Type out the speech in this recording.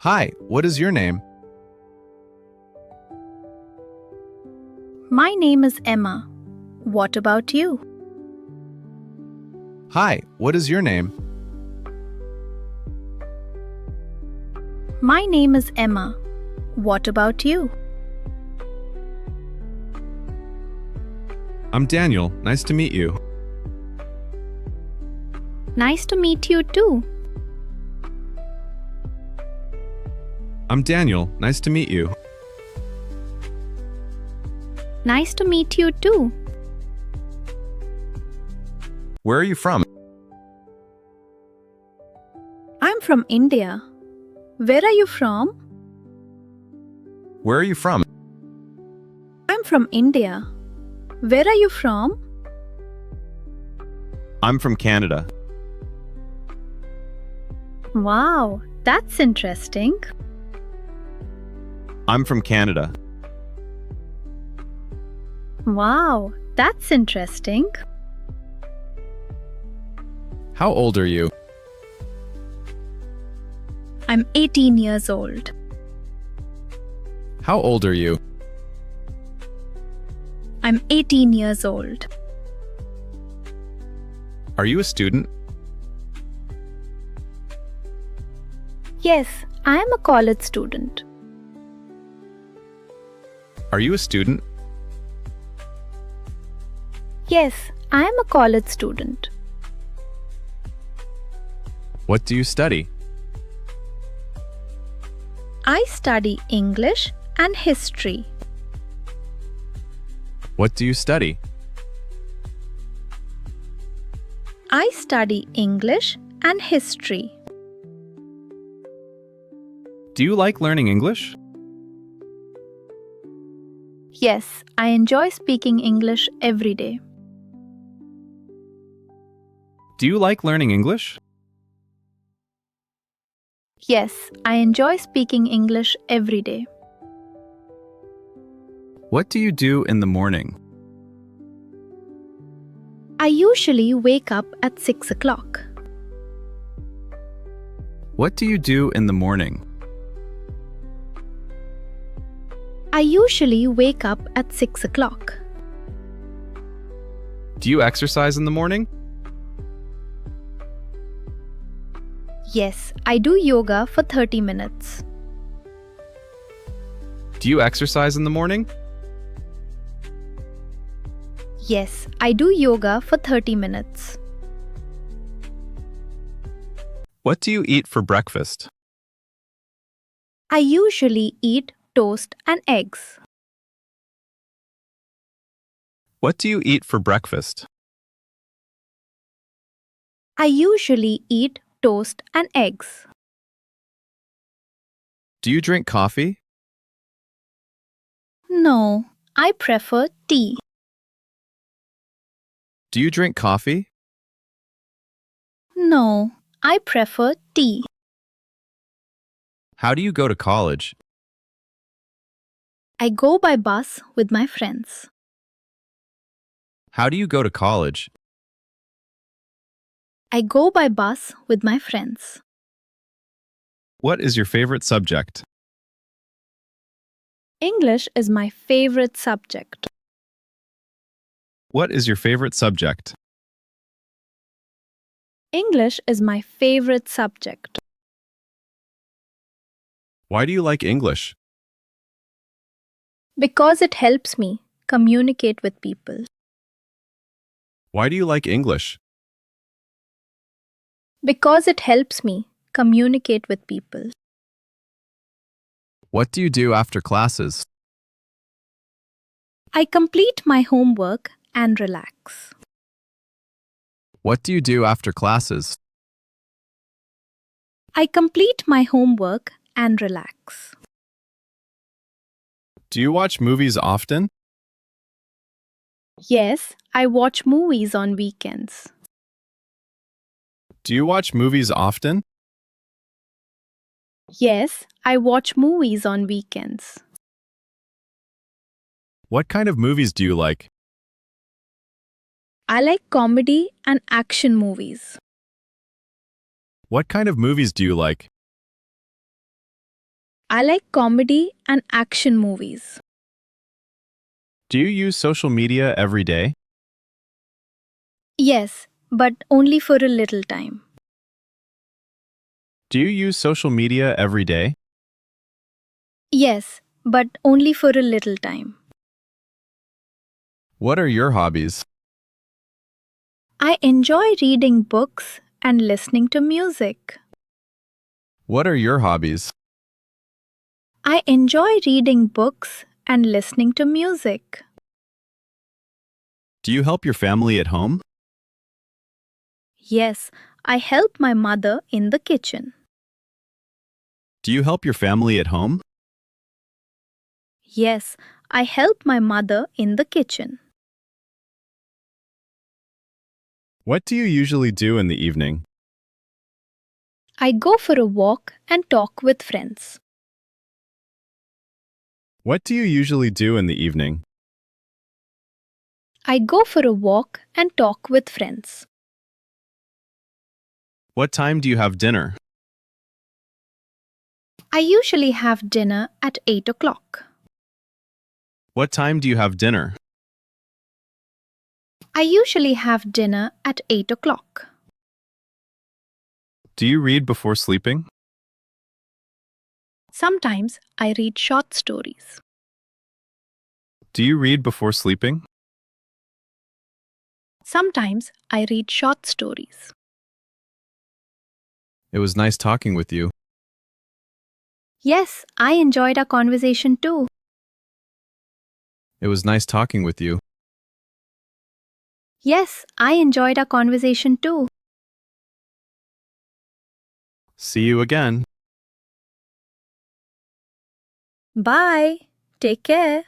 Hi, what is your name? My name is Emma. What about you? Hi, what is your name? My name is Emma. What about you? I'm Daniel. Nice to meet you. Nice to meet you too. I'm Daniel. Nice to meet you. Nice to meet you too. Where are you from? I'm from India. Where are you from? Where are you from? I'm from India. Where are you from? I'm from Canada. Wow, that's interesting. I'm from Canada. Wow, that's interesting. How old are you? I'm 18 years old. How old are you? I'm 18 years old. Are you a student? Yes, I am a college student. Are you a student? Yes, I am a college student. What do you study? I study English and history. What do you study? I study English and history. Do you like learning English? Yes, I enjoy speaking English every day. Do you like learning English? Yes, I enjoy speaking English every day. What do you do in the morning? I usually wake up at 6 o'clock. What do you do in the morning? I usually wake up at 6 o'clock. Do you exercise in the morning? Yes, I do yoga for 30 minutes. Do you exercise in the morning? Yes, I do yoga for 30 minutes. What do you eat for breakfast? I usually eat toast and eggs. What do you eat for breakfast? I usually eat toast and eggs. Do you drink coffee? No, I prefer tea. Do you drink coffee? No, I prefer tea. How do you go to college? I go by bus with my friends. How do you go to college? I go by bus with my friends. What is your favorite subject? English is my favorite subject. What is your favorite subject? English is my favorite subject. Why do you like English? Because it helps me communicate with people. Why do you like English? Because it helps me communicate with people. What do you do after classes? I complete my homework and relax. What do you do after classes? I complete my homework and relax. Do you watch movies often? Yes, I watch movies on weekends. Do you watch movies often? Yes, I watch movies on weekends. What kind of movies do you like? I like comedy and action movies. What kind of movies do you like? I like comedy and action movies. Do you use social media every day? Yes, but only for a little time. Do you use social media every day? Yes, but only for a little time. What are your hobbies? I enjoy reading books and listening to music. What are your hobbies? I enjoy reading books and listening to music. Do you help your family at home? Yes, I help my mother in the kitchen. Do you help your family at home? Yes, I help my mother in the kitchen. What do you usually do in the evening? I go for a walk and talk with friends. What do you usually do in the evening? I go for a walk and talk with friends. What time do you have dinner? I usually have dinner at 8 o'clock. What time do you have dinner? I usually have dinner at 8 o'clock. Do you read before sleeping? Sometimes I read short stories. Do you read before sleeping? Sometimes I read short stories. It was nice talking with you. Yes, I enjoyed our conversation too. It was nice talking with you. Yes, I enjoyed our conversation too. See you again. Bye. Take care.